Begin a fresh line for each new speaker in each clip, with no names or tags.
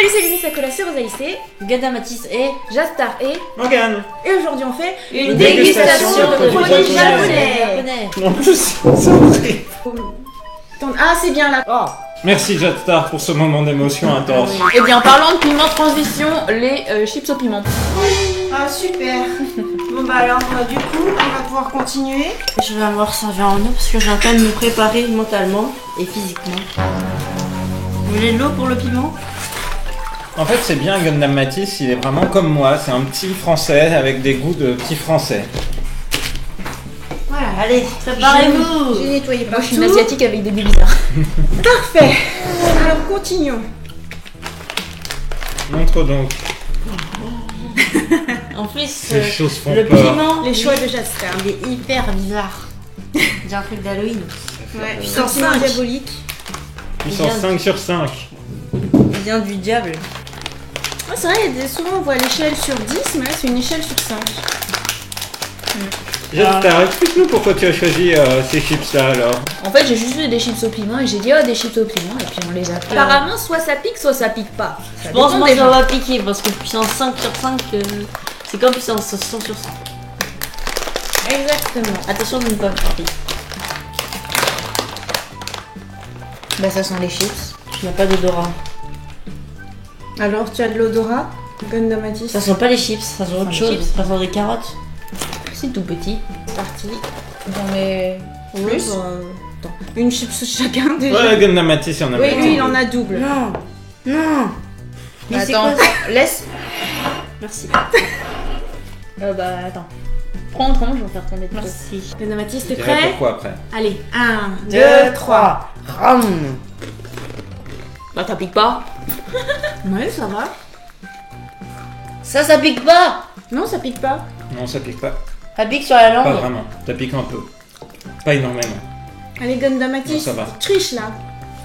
Salut, c'est Lunis Sacola, c'est Rosaïcé,
Gada Matisse et
Jastar et
Morgane.
Et aujourd'hui on fait
une dégustation de produits japonais.
En plus, c'est horrible.
Ah, c'est bien là.
Oh.
Merci Jatstar pour ce moment d'émotion intense.
Et bien, en parlant de piment transition, les chips au piment.
Ah super. Bon bah alors du coup on va pouvoir continuer.
Je vais avoir servi en eau parce que j'ai en train de me préparer mentalement et physiquement. Vous voulez de l'eau pour le piment?
En fait, c'est bien, Gundam Matisse, il est vraiment comme moi. C'est un petit français avec des goûts de petit français.
Voilà.
Allez, préparez-vous.
J'ai nettoyé
Moi, je suis
partout.
une asiatique avec des goûts bizarres.
Parfait. Alors continuons.
Montre donc.
En plus,
Les choses font
le
peur.
piment,
Les choix de Jasper.
il est hyper bizarre. J'ai un truc d'Halloween.
Ouais.
Puissance
Piment
5.
diabolique.
Puissance 5 sur 5.
Il vient du diable.
Ah, c'est vrai, souvent on voit l'échelle sur 10, mais là c'est une échelle sur 5.
Jatstar, explique-nous pourquoi tu as choisi ces chips-là alors.
En fait, j'ai juste vu des chips au piment et j'ai dit oh, des chips au piment, et puis on les a pris. Apparemment, soit ça pique pas.
Je pense moi ça va piquer parce que puissance 5 sur 5, c'est comme puissance 100 sur 100.
Exactement.
Attention de ne pas piquer.
Bah, ça sent les chips.
Il n'y a pas d'odorat.
Alors tu as de l'odorat Gundam Matisse.
Ça sent pas les chips, ça sent autre
les
chose.
chips.
Ça sent des carottes.
C'est tout petit.
C'est parti.
J'en mets plus.
Une chips chacun déjà.
Ouais, Gundam Matisse, il y en a
Oui,
beaucoup.
lui il en a double.
Non, non. Mais c'est
Attends,
quoi ça?
laisse.
Merci.
Bah, attends. Prends, je vais faire tomber de
Merci.
Gundam Matisse,
Je
t'es
dirais
prêt?
pourquoi après.
Allez, 1, 2,
2,
3.
3. Ram.
Bah, ça pique pas.
Ouais, ça va.
Ça pique pas.
Non, ça pique pas.
Non, ça pique pas.
Ça pique sur la
Pas
langue.
vraiment. Ça pique un peu. Pas énormément.
Allez, Gundam Matisse,
Non, ça va.
tu triches là.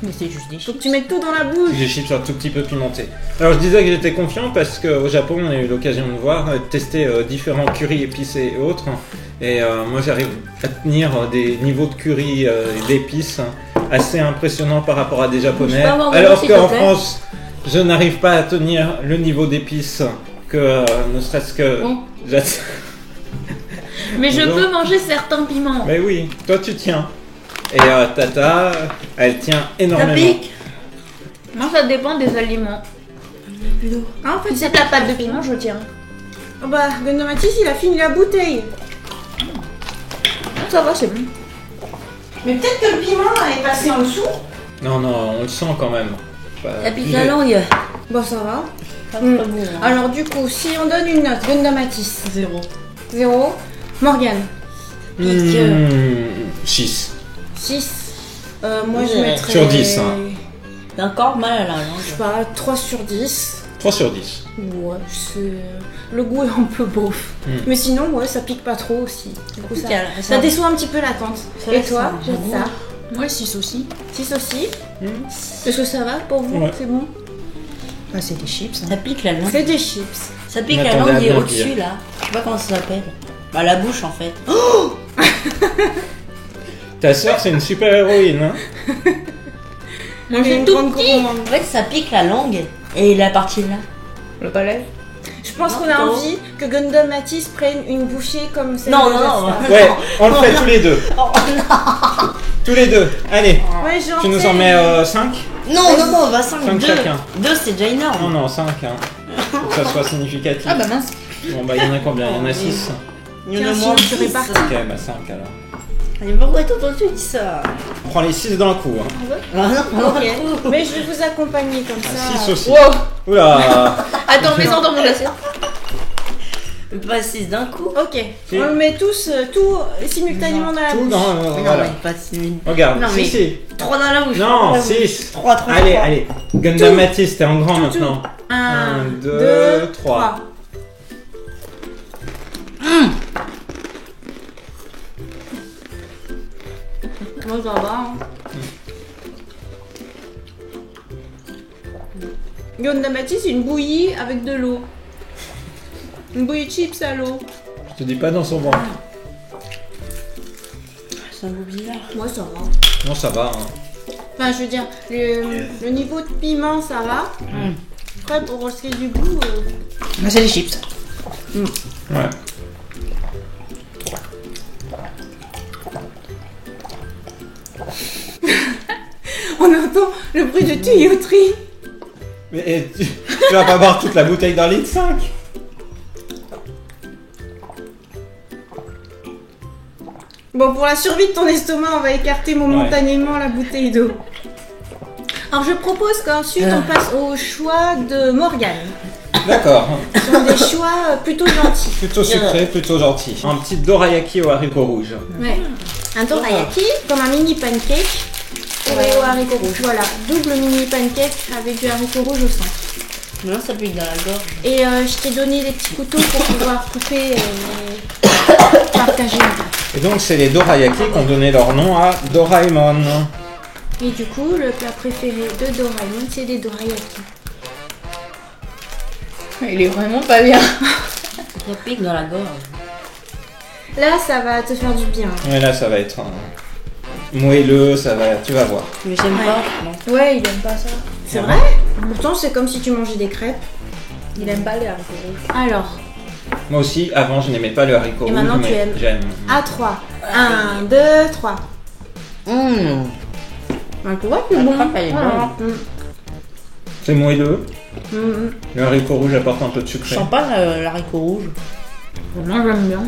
Mais c'est juste des
Faut
chips.
que tu mettes tout dans la bouche.
Les chips sont un tout petit peu pimentés. Alors je disais que j'étais confiant parce qu'au Japon on a eu l'occasion de voir, de tester différents currys épicés et autres. Et moi j'arrive à tenir des niveaux de curry et d'épices assez impressionnants par rapport à des japonais.
Je peux avoir mon
Alors
s'il te
qu'en
plaît
France je n'arrive pas à tenir le niveau d'épices que ne serait-ce que...
Bon.
Mais je
Bonjour.
peux manger certains piments.
Mais oui, toi tu tiens. Et Tata, elle tient
Ça
énormément.
pique.
Moi, ça dépend des aliments.
Plus d'eau.
Ah, en fait,
Si c'est de la pâte de piment, je tiens.
oh bah, Gundam Matisse, il a fini la bouteille.
Ça va, c'est bon.
Mais peut-être que le piment est passé en dessous.
Non, non, on le sent quand même.
Ça pique la langue.
Bon, ça va.
Ça
Mm.
pas bon. Hein.
Alors, du coup, si on donne une note, Gundam Matisse,
0.
0. Morgane,
6.
6. Moi, je
Ouais.
mettrais.
Sur 10, hein.
T'as encore mal à la
Je sais
langue.
pas, 3 sur 10.
3 sur 10.
Ouais, c'est. Le goût est un peu beauf.
Mm.
Mais sinon, ouais, ça pique pas trop aussi. Du coup, ça,
pique,
ça
ça-
déçoit un petit peu l'attente.
Ça
Et
laisse
toi,
un
j'ai
goût.
ça.
Moi, 6 aussi.
6 aussi.
Mm.
Est-ce que ça va pour vous?
Ouais.
C'est bon?
Ah, c'est des chips.
Ça pique la langue.
C'est des chips.
Ça pique
Je
la
m'attendais à
langue et
bien
au-dessus
pire.
là. Je sais pas comment ça s'appelle. Bah la bouche en fait.
Ta sœur, c'est une super héroïne, hein.
Moi,
J'ai
c'est
une
tout
grande
petit.
gourmande.
En fait ça pique la langue et la partie là.
Le palais.
Je pense
Non,
qu'on a
trop.
envie que Gundam Matisse prenne une bouchée comme celle
Non,
de
non, non.
Jasper.
Ouais, on le fait
non.
tous les deux.
Oh non.
Tous les deux. Allez,
Ouais, j'ai
tu nous
envie.
en mets 5
Non, non, non, on va 5,
5
2.
chacun.
2 c'est déjà
Non,
énorme.
non, 5, hein. Faut que ça soit significatif.
Ah, bah mince.
Bon, bah, il y en a combien? Il y en a 6.
Il y en a
Tiens,
moins de
si, tu
6.
répartis.
Ok, bah 5 alors.
Mais pourquoi t'entends tout dit ça?
On prend les 6 d'un coup, hein.
Ah non,
Ok.
non.
Mais je vais vous accompagner comme ça.
6 aussi.
Wow.
Oula.
Attends, mets-en dans mon assiette.
Pas 6 d'un coup.
Ok.
Si.
On le met tous, tout simultanément dans la
Tout
bouche.
dans...
Non,
voilà.
mais pas 6.
Regarde,
Non, mais-
si.
3 dans la bouche.
Non, 6.
3, 3.
Allez, allez. Gundam Matisse, t'es en grand
Tout.
maintenant.
1,
2,
2,
3.
3. Moi, ça va. Hein. Gundam Matisse, c'est une bouillie avec de l'eau. Une bouillie de chips à l'eau.
Je te dis pas dans son ventre.
C'est un goût bizarre.
Moi, ça va.
Non, ça va, hein.
Enfin, je veux dire, le niveau de piment, ça va. Après, pour ce qui est du goût,
Bah, c'est les chips.
Ouais.
on entend le bruit de tuyauterie.
Mais tu vas pas boire toute la bouteille d'un litre 5.
Bon, pour la survie de ton estomac, on va écarter momentanément la bouteille d'eau. Alors, je propose qu'ensuite on passe au choix de Morgane.
D'accord.
Ce sont des choix plutôt gentils.
Plutôt sucré, plutôt gentil. Un petit dorayaki au haricot rouge.
Ouais. Un dorayaki, comme un mini pancake, au haricot rouge. Voilà, double mini pancake avec du haricot rouge au centre.
Non, ça pique dans la gorge.
Et je t'ai donné des petits couteaux pour pouvoir couper et partager.
Et donc c'est les dorayaki qui ont donné leur nom à Doraemon.
Et du coup, le plat préféré de Doraemon, c'est des dorayaki.
Il est vraiment pas bien.
Ça pique dans la gorge.
Là, ça va te faire du bien.
Ouais, là ça va être moelleux, ça va, tu vas voir.
Mais j'aime pas. Non.
Ouais, il aime pas ça.
C'est vrai? Pourtant, c'est comme si tu mangeais des crêpes.
Il aime pas les haricots rouges.
Alors,
Moi aussi, avant je n'aimais pas le haricot
Et
rouge,
maintenant, tu
mais
aimes.
j'aime.
à 3. 1, 2, 3. Tu vois, c'est
La
bon.
crêpe, elle est
Voilà.
C'est moelleux.
Mm.
Le haricot rouge apporte un peu de
Je
sucré.
sens pas l'haricot rouge.
Moi, j'aime bien.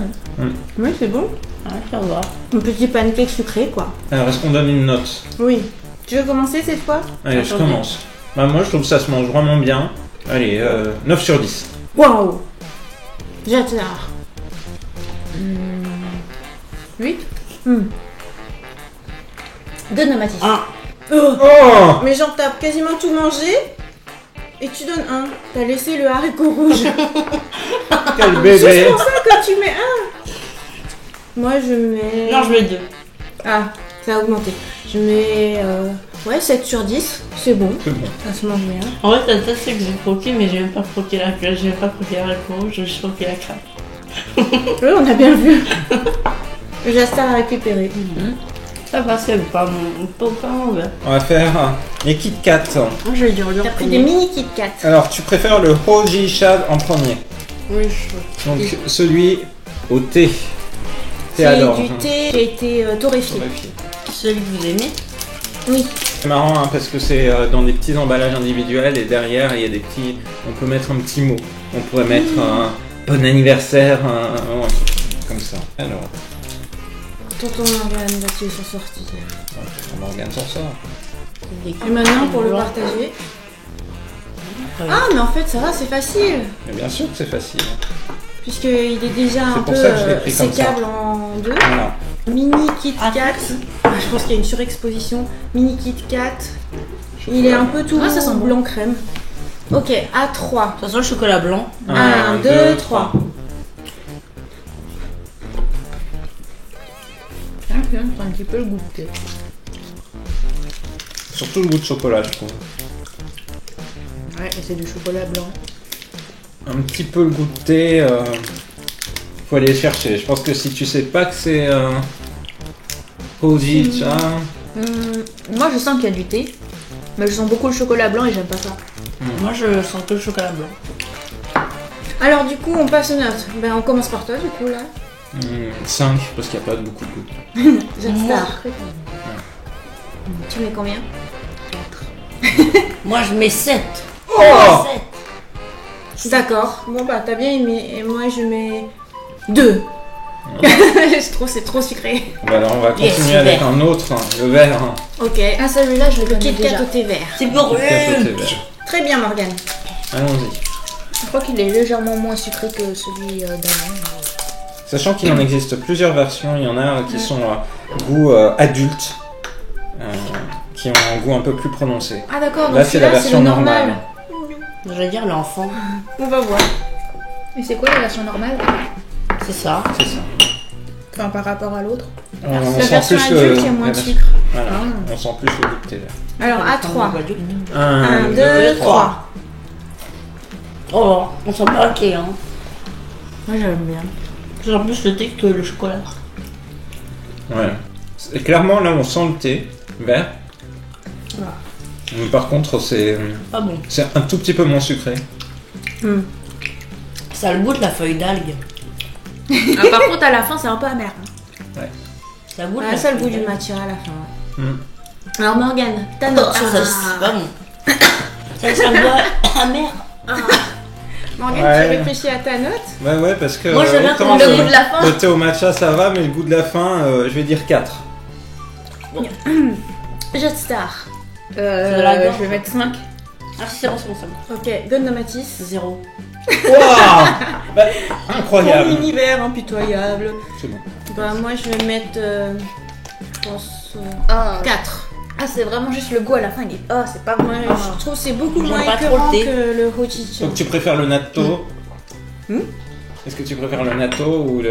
Oui, c'est bon.
Ah, ça va.
Un petit pancake sucré, quoi.
Alors est-ce qu'on donne une note?
Oui. Tu veux commencer cette fois?
Allez, je
Attendez.
commence. Bah, moi je trouve que ça se mange vraiment bien. Allez, 9 sur 10.
Waouh! J'adore.
8.
Donne à Mathis.
Un.
Oh!
Mais genre, t'as quasiment tout mangé et tu donnes 1. T'as laissé le haricot rouge.
Quel
C'est
bébé!
pour ça que tu mets 1. Moi, je mets.
Non, je mets 2.
Ah, ça a augmenté. Je mets. Ouais, 7 sur 10. C'est bon.
C'est bon.
Ça se mange bien.
En fait, la tête, c'est que j'ai croqué, mais j'ai même pas croqué la crêpe. J'ai même pas croqué l'haricot rouge, j'ai juste croqué la crêpe.
Oui, on a bien vu. J'ai ça à récupérer.
Ça va, c'est pas mauvais.
On va faire les Kit Kat.
Moi, je vais dire le
T'as pris des mini Kit Kat.
Alors, tu préfères le Hoji Shad en premier.
Oui, je
Donc, celui au thé. Thé
C'est
à l'orge.
du thé qui a été torréfié.
Celui que vous aimez.
Oui.
C'est marrant hein, parce que c'est dans des petits emballages individuels et derrière il y a des petits. On peut mettre un petit mot. On pourrait mettre un bon anniversaire, ouais, comme ça. Alors,
Tonton Morgane va-t-il s'en sortir?
Morgane s'en sort.
Et maintenant, pour le partager. Ah, mais en fait, ça va, c'est facile.
Mais bien sûr que c'est facile.
Puisqu'il est déjà un
C'est pour
peu
ça que je l'ai pris comme ça.
sécable en deux.
Voilà.
Mini Kit Kat. Ah, je pense qu'il y a une surexposition. Mini Kit Kat. Il est un peu tout
Ah, ça sent bon.
blanc crème. Ok, à 3.
Ça sent le chocolat blanc.
1, 2, 3.
C'est un petit peu le goût de thé.
Surtout le goût de chocolat, je trouve.
Ouais, et c'est du chocolat blanc.
Un petit peu le goût de thé. Faut aller le chercher. Je pense que si tu sais pas que c'est Hoji Cha,
Moi, je sens qu'il y a du thé. Mais je sens beaucoup le chocolat blanc et j'aime pas ça.
Moi, je sens que le chocolat blanc.
Alors, du coup, on passe aux notes. Ben, on commence par toi, du coup, là.
5 parce qu'il n'y a pas beaucoup de goût.
J'adore. Tu mets combien?
Moi, je mets 7.
Oh!
7.
D'accord. Bon, bah, t'as bien aimé. Et moi, je mets 2. C'est trop sucré.
Bah alors on va
Yes,
continuer avec
vert.
un autre, le vert.
Ok.
Ah, celui-là, je le
Le
connais
Kit Kat
déjà.
au thé vert.
C'est pour
Kit Kat au thé vert.
Très bien, Morgane.
Allons-y.
Je crois qu'il est légèrement moins sucré que celui d'avant.
Sachant qu'il en existe plusieurs versions, il y en a qui sont goût adulte, qui ont un goût un peu plus prononcé.
Ah, d'accord.
Là
Donc,
c'est
celui-là,
la version
le
normale.
normal.
Je vais dire l'enfant.
On va voir.
Et c'est quoi la version normale?
C'est ça.
C'est ça.
Enfin, par rapport à l'autre.
On
La version
plus
adulte, il y a moins
la
de
version-
sucre.
Voilà, on sent plus le goût de thé vert.
Alors, à 3. 1, 2,
2,
3.
Oh, on sent pas le thé, hein.
Moi, j'aime bien.
Je sens plus le thé que le chocolat.
Ouais. Et clairement là on sent le thé vert. Mais par contre, c'est
Pas bon.
un tout petit peu moins sucré.
Ça a le goût de la feuille d'algue.
Ah, par contre, à la fin, c'est un peu amer.
Ça a le goût de
Ah,
la
ça le goût
feuille
du
d'algue.
matcha à la fin. Ouais.
Mm.
Alors Morgane, ta note sur
Ça,
10.
c'est pas bon. Ça a le goût amer.
Morgane,
Ouais.
tu réfléchis à ta note?
Ouais, parce que
Moi, j'avais
autant
entendu
le goût de la fin.
le thé au matcha, ça va, mais le goût de la fin, je vais dire 4.
Jetstar.
de la gorge.
Je vais mettre 5.
Ah si, c'est bon, c'est bon.
Ok, Gun de Matisse.
0.
Waouh bah,
Ton
incroyable.
univers impitoyable.
C'est bon.
Bah moi je vais mettre, je pense,
Ah,
4.
c'est vraiment juste le goût à la fin. Il est... Oh, c'est pas bon.
Ouais, je trouve que c'est beaucoup
J'aime
moins
pas trop
écœurant
le thé.
que le Hojicha.
Donc tu préfères le natto
Hmm
Est-ce que tu préfères le natto ou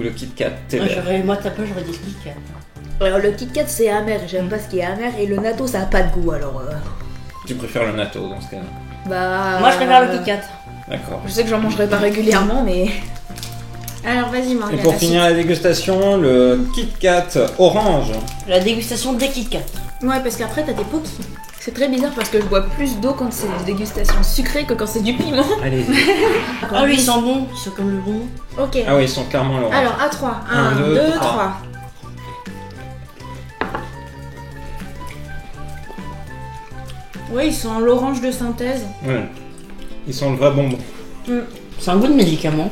le Kit Kat thé vert
Moi, t'as pas, j'aurais dit Kit Kat.
Alors, le Kit Kat, c'est amer. J'aime pas ce qui est amer. Et le natto, ça a pas de goût. Alors,
Tu préfères le natto dans ce cas-là.
bah.
Moi, je préfère le Kit Kat.
D'accord.
Je sais que j'en mangerai pas régulièrement, mais.
Alors vas-y
Et
Morgane.
pour
la
finir la dégustation, le Kit Kat orange.
La dégustation des Kit Kat.
suite. Ouais, parce qu'après t'as tes pokis.
C'est très bizarre parce que je bois plus d'eau quand c'est une dégustation sucrée que quand c'est du piment.
Allez-y.
Ah oui, ils sont bons. Ils sont comme le bon.
Ok.
Ah oui, ils sont clairement l'orange.
Alors à 3. 1,
Un,
2,
deux,
3.
trois.
Oui, ils sont l'orange de synthèse.
Ouais. Ils sont le vrai bonbon.
C'est un goût de médicament.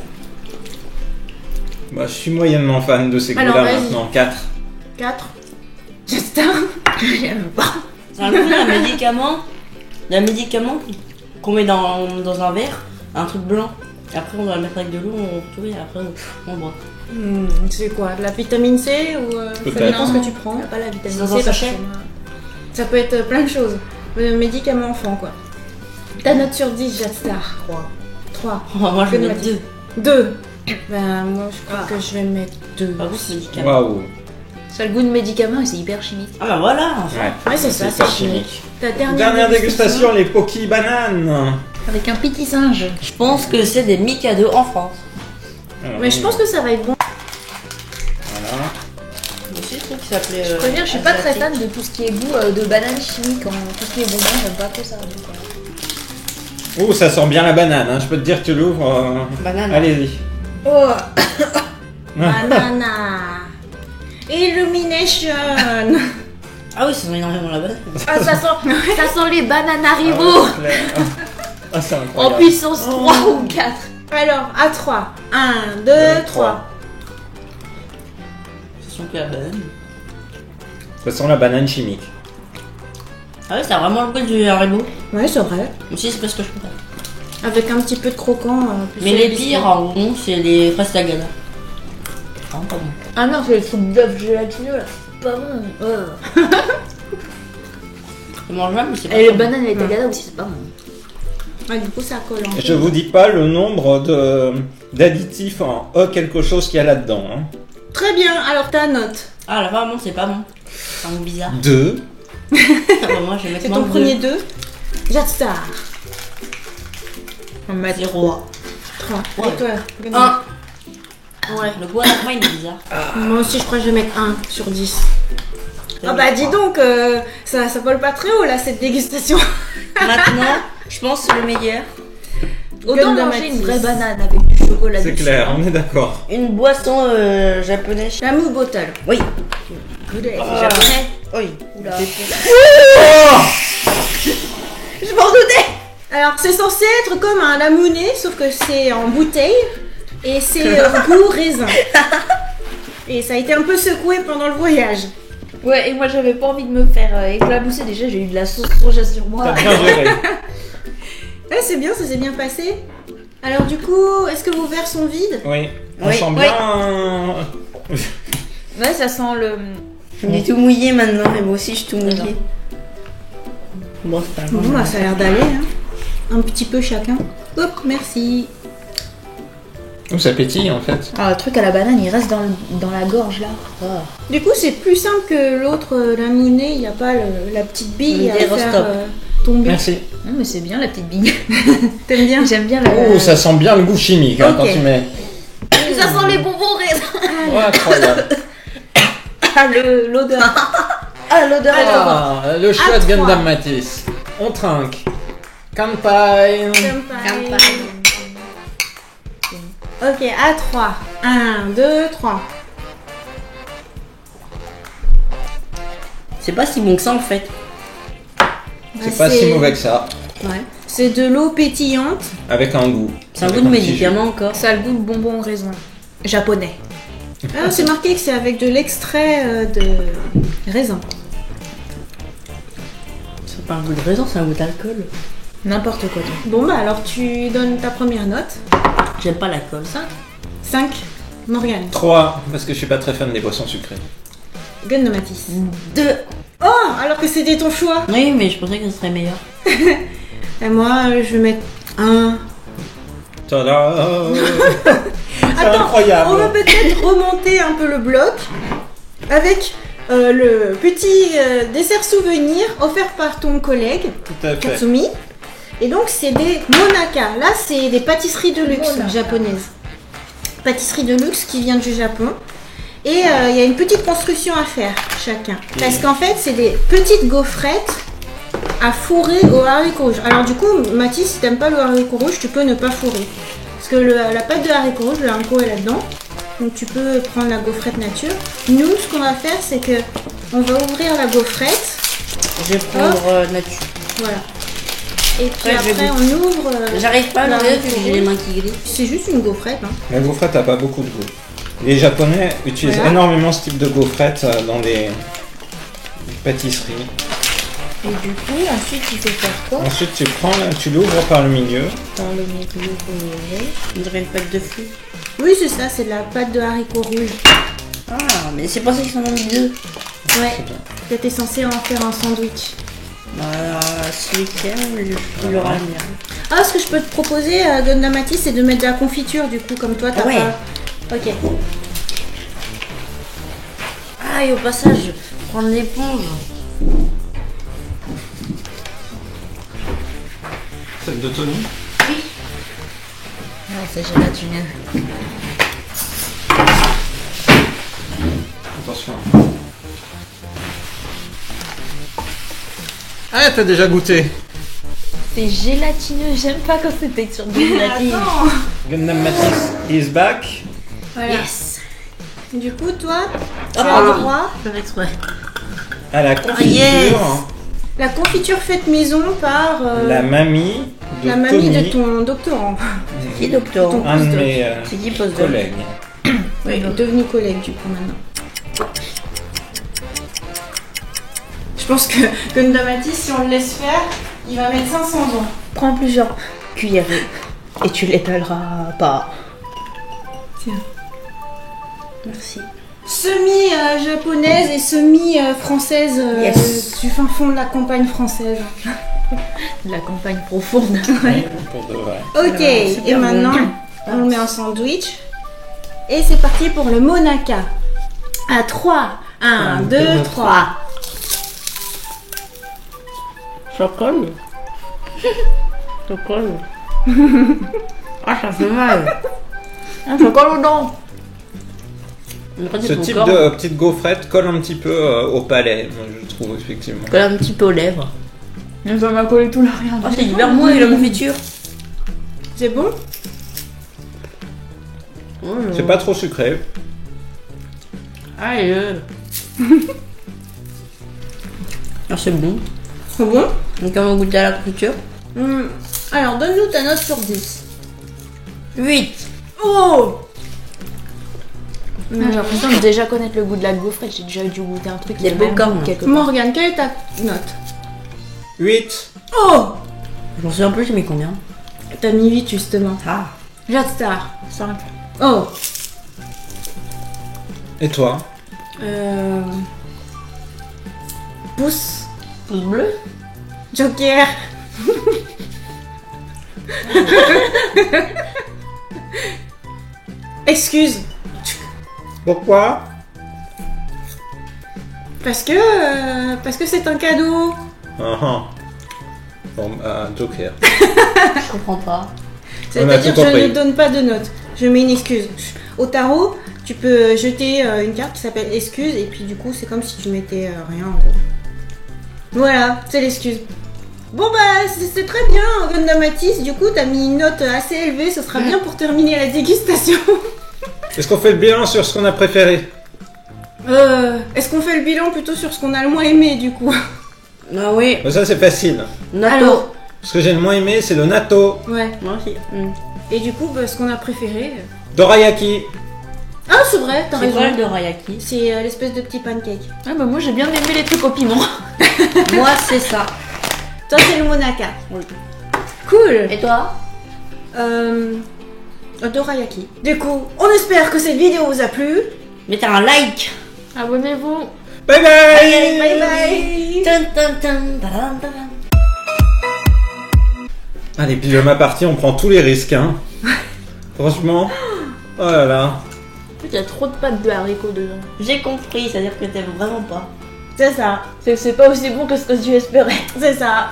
Bah, je suis moyennement fan de ces
Alors,
goûts-là
vas-y.
maintenant. 4.
4. Jetstar.
J'aime pas.
C'est un goût d'un médicament. D'un médicament qu'on met dans un verre, un truc blanc. Après, on doit le mettre avec de l'eau, on touille, et après, on boit.
C'est quoi? De la vitamine C ou ça
Peut-être.
dépend ce que
Non.
tu prends.
T'as pas la vitamine
C'est dans
C
un
parce
sachet.
Ça peut être plein de choses. Médicament enfant quoi. Ta note sur 10, Jetstar.
3.
3.
Moi, je vais
Que
mettre
de
2.
2. Ben moi je crois que je vais mettre 2.
Pas goût de médicament.
Waouh.
Ça a le goût de médicament et c'est hyper chimique.
Ah bah voilà.
Ouais.
Ouais c'est ça,
pas
c'est chimique. Ta
Dernière dégustation, les Poki bananes.
Avec un petit singe.
Je pense que c'est des Mikado en France.
Alors,
Mais je pense que ça va être bon.
Voilà.
Moi aussi, je trouve qu'il s'appelait.
Je peux dire, je suis pas très fan de tout ce qui est goût de banane chimique. Tout ce qui est bonbon, j'aime pas trop ça.
Oh, ça sent bien la banane. Hein. Je peux te dire, tu l'ouvres.
Banane.
Allez-y.
Oh banana. Illumination.
Ah oui, ça sent énormément la banane.
Ah, ça sent les bananes Haribo
Ah, c'est
en
incroyable.
puissance 3 ou 4.
Alors à 3. 1, 2, 3.
Ça sent que la banane.
Ça sent la banane chimique.
Ah ouais, ça a vraiment le goût du Haribo.
Ouais c'est vrai.
Moi aussi, c'est pas ce que je préfère.
Avec un petit peu de croquant. plus
Mais
sur
les
biscuits.
pires en bon, c'est les fraises Tagada. Ah, pas bon.
Ah non, c'est le truc d'œuf gélatineux là. C'est pas bon.
C'est mangeable, mais c'est pas
Et les
bon.
bananes et les tagada aussi, c'est pas bon.
Ouais, du coup ça colle en
Je vous dis pas le nombre d'additifs en E quelque chose qu'il y a là-dedans. Hein.
Très bien, alors ta note.
Ah là, vraiment, c'est pas bon. C'est un goût bizarre.
2.
Ah bah, moi, je vais mettre
C'est
moins
ton
de
premier 2. Jetstar.
0.
3.
Ouais.
Et toi
1. Ouais, le goût à la fin, il est bizarre.
Moi aussi je crois que je vais mettre 1 sur 10.
C'est
Ah bah
bon.
dis donc, ça vole pas très haut là cette dégustation.
Maintenant, je pense que le meilleur.
Autant
de
manger une
Matisse.
vraie banane avec du chocolat
C'est
dessus.
clair, on est d'accord.
Une boisson japonaise.
La mou bottle.
Oui.
C'est
Ah.
japonais.
Oui.
Oula.
Je m'en doutais. Alors c'est censé être comme un lamounet, sauf que c'est en bouteille et c'est goût raisin. Et ça a été un peu secoué pendant le voyage.
Ouais, et moi j'avais pas envie de me faire éclabousser. Déjà, j'ai eu de la sauce soja sur moi.
T'as bien géré.
Ouais c'est bien, ça s'est bien passé. Alors du coup, est-ce que vos verres sont vides?
Oui. On
Oui.
sent
Oui.
bien.
Ouais, ça sent le.
On est tout mouillé maintenant, et moi aussi, je suis tout mouillé. Bon, c'est pas
Bon
grave.
bah ça a l'air d'aller, hein. Un petit peu chacun. Hop, merci.
Oh, ça pétille en fait.
Ah, le truc à la banane, il reste dans la gorge là.
Ah.
Du coup, c'est plus simple que l'autre lamounet, il n'y a pas la petite bille
Le
à faire
Dérostop.
tomber.
Merci.
Non, mais c'est bien la petite bille.
T'aimes bien?
J'aime bien la.
Oh, ça sent bien le goût chimique hein,
Ok.
quand tu mets.
Ça sent les bonbons raisins.
Oh, incroyable.
Ah, l'odeur.
Ah, l'odeur.
Ah, le choix
à
de
3.
Gundam Matisse. On trinque. Kanpai.
Ok, à 3. 1, 2, 3.
C'est pas si bon que ça en fait.
C'est pas si mauvais que ça.
Ouais. C'est de l'eau pétillante.
Avec un goût.
C'est un
Avec
goût de
petit
médicament encore.
Ça a le goût de bonbon au raisin. Japonais.
Ah, c'est marqué que c'est avec de l'extrait de raisin.
C'est pas un goût de raisin, c'est un goût d'alcool.
N'importe quoi. toi.
Bon, bah alors tu donnes ta première note.
J'aime pas l'alcool.
5. Morgane.
jus. 3, parce que je suis pas très fan des boissons sucrées.
Gundam Matisse.
2.
Oh, alors que c'était ton choix.
Oui, mais je pensais que ce serait meilleur.
Et moi, je vais mettre 1.
Tada. C'est
Attends,
incroyable.
on va peut-être remonter un peu le bloc avec le petit dessert souvenir offert par ton collègue
Tout à fait.
Katsumi. Et donc c'est des monaka. Là c'est des pâtisseries de luxe
Monaka.
japonaises. Pâtisseries de luxe qui vient du Japon. Et il y a une petite construction à faire chacun. Parce qu'en fait c'est des petites gaufrettes à fourrer au haricot rouge. Alors du coup Mathis, si t'aimes pas le haricot rouge, tu peux ne pas fourrer. Parce que la pâte de haricot rouge, le haricot est là-dedans. Donc tu peux prendre la gaufrette nature. Nous, ce qu'on va faire, c'est que on va ouvrir la gaufrette.
Je vais prendre nature.
Voilà. Et puis
Ouais, je vais
après, on ouvre.
J'arrive pas à
la
l'ouvrir parce que
haricot
j'ai les
rouge.
mains qui glissent.
C'est juste une gaufrette. Hein.
La gaufrette a pas beaucoup de goût. Les Japonais utilisent
Voilà.
énormément ce type de gaufrette dans les pâtisseries.
Et du coup, ensuite, il faut faire quoi?
Ensuite, tu l'ouvres par le milieu.
Dans le milieu, vous l'ouvrez.
On dirait une pâte de fruits.
Oui, c'est ça, c'est de la pâte de haricot rouge.
Ah, mais c'est pas ça qu'ils sont mis deux.
Ouais. Là, t'es censé en faire un sandwich.
Bah, celui qui aime, il aura le mien.
Ah, ce que je peux te proposer, Gundam Matisse, c'est de mettre de la confiture, du coup, comme toi, t'as
Ah ouais.
pas. Ok.
Ah, et au passage, prendre l'éponge.
Celle de Tony.
Non, c'est gélatineux.
Attention. Ah, t'as déjà goûté.
C'est gélatineux, j'aime pas quand c'est texture de gélatine.
Attends.
Gundam Matisse is back.
Voilà.
Yes.
Du coup, toi, tu
Ah,
as le
oui.
droit.
Je fais exprès.
À la confiture.
yes.
La confiture faite maison par
La mamie de
la mamie
Tony.
de ton doctorant.
C'est qui, docteur?
Ton-
Un de mes
C'est qui, post
collègues.
Oui, devenu collègue du coup maintenant. Je pense que Gundam Matisse, si on le laisse faire, il va mettre 500 ans.
Prends plusieurs cuillerées et tu l'étaleras pas.
Tiens.
Merci.
Semi-japonaise et semi-française
Yes.
du fin fond de la campagne française.
De la campagne profonde.
Pour de vrai.
Ok,
super
et maintenant,
bon.
on le met en sandwich. Et c'est parti pour le monaka. À 3. 1, 2, 3.
Ça colle. Ça colle. Ah, ça fait mal.
Ah, ça colle aux dents.
Ce type de petite gaufrette colle un petit peu au palais, moi, je trouve effectivement.
Colle un petit peu aux lèvres.
Mais ça m'a collé tout l'arrière.
Ah, c'est hyper mou et la confiture.
C'est bon?
C'est pas trop sucré.
Aïe. Ah, c'est bon.
C'est bon?
Donc, on va goûter à la confiture.
Alors, donne-nous ta note sur 10.
8.
Oh!
J'ai l'impression de déjà connaître le goût de la gaufrette. J'ai déjà dû goûter un truc.
Des
qui a le même
popcorn.
goût quelque part.
Morgane, quelle est ta note?
8.
Oh!
J'en sais un peu, j'ai mis combien?
T'as mis 8 justement.
Ah.
Jade Star.
5.
Oh!
Et toi?
Pouce.
Pouce bleu.
Joker. Excuse.
Pourquoi?
Parce que c'est un cadeau.
Bon, Joker.
Je comprends pas.
On a
C'est-à-dire
tout
que je
compris.
ne donne pas de note. Je mets une excuse. Au tarot, Tu peux jeter une carte qui s'appelle excuse et puis du coup c'est comme si tu mettais rien en gros. Voilà, c'est l'excuse. Bon bah c'est très bien Gundam Matisse, du coup t'as mis une note assez élevée, ce sera bien pour terminer la dégustation.
Est-ce qu'on fait le bilan sur ce qu'on a préféré?
Est-ce qu'on fait le bilan plutôt sur ce qu'on a le moins aimé du coup?
Ah oui.
Ça c'est facile.
Natto.
Alors,
Ce que j'ai le moins aimé c'est le natto.
ouais.
Moi aussi.
Et du coup bah, ce qu'on a préféré...
Dorayaki.
Ah c'est vrai, t'as
C'est
raison.
quoi le dorayaki?
C'est l'espèce de petit pancake.
Ah bah moi j'ai bien aimé les trucs au piment.
Moi c'est ça.
Toi c'est le monaka.
Oui.
Cool.
Et toi?
Dorayaki. Du coup, on espère que cette vidéo vous a plu.
Mettez un like.
Abonnez-vous.
Bye bye.
Bye bye.
Tan, tan, tan, tadam, tadam.
Allez, pyjama party, on prend tous les risques, hein. Franchement. Oh là là.
Il y a trop de pâtes de haricots dedans.
J'ai compris, c'est-à-dire que t'aimes vraiment pas.
C'est ça.
C'est pas aussi bon que ce que tu espérais.
C'est ça.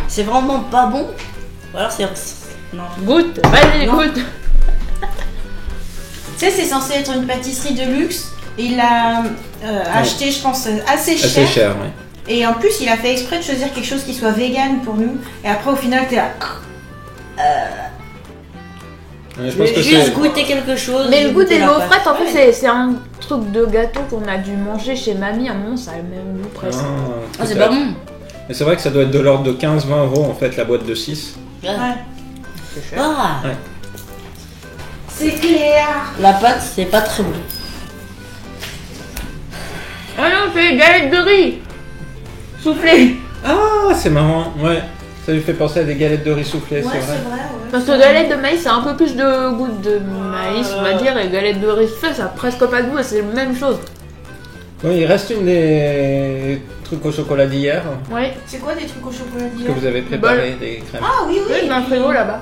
C'est vraiment pas bon. Ou alors c'est... Non.
Goûte, vas-y,
Non.
goûte.
Tu sais, c'est censé être une pâtisserie de luxe. Et il l'a acheté, je pense, assez cher.
Assez cher, oui.
Et en plus, il a fait exprès de choisir quelque chose qui soit vegan pour nous. Et après, au final, t'es là.
Je
Je
pense
vais
que
juste
c'est.
goûter quelque chose.
Mais le goût des
la
mots
pâte.
frettes, en fait, c'est un truc de gâteau qu'on a dû manger chez mamie. À un moment, ça a le même goût presque.
Ah, c'est pas bon.
Mais c'est vrai que ça doit être de l'ordre de 15-20 euros en fait, la boîte de 6.
Ouais.
C'est cher.
Ah,
C'est clair.
la pâte, c'est pas très bon.
Ah non, c'est les galettes de riz soufflées.
Ah, c'est marrant, ouais. Ça lui fait penser à des galettes de riz soufflées,
Ouais,
c'est vrai.
ouais.
Parce que galette de maïs, ça a un peu plus de goût de maïs, on va dire, et galette de riz soufflé, ça a presque pas de goût, et c'est la même chose.
Oui, il reste une des trucs au chocolat d'hier
Ouais.
C'est quoi des trucs au chocolat
que
d'hier?
vous avez préparé, des crèmes.
Ah oui, oui.
Oui, dans un frigo là-bas.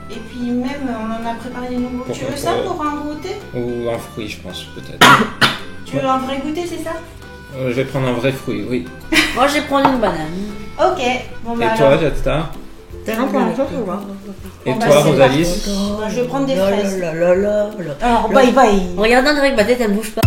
Et puis même, on en a préparé des nouveaux. Tu veux ça pour un goûter?
Ou un fruit, je pense, peut-être.
Tu veux un vrai goûter, c'est ça?
Je vais prendre un vrai fruit, oui.
Moi, je vais prendre une banane.
Ok. Bon bah
Et toi,
alors,
Jetstar?
Non, pour l'instant, je vois.
Et
Bon, bah,
toi,
c'est
Rosalis?
je vais prendre des fraises.
La, la, la, la, la.
Alors, bye bye.
Regarde avec ma tête, elle bouge pas.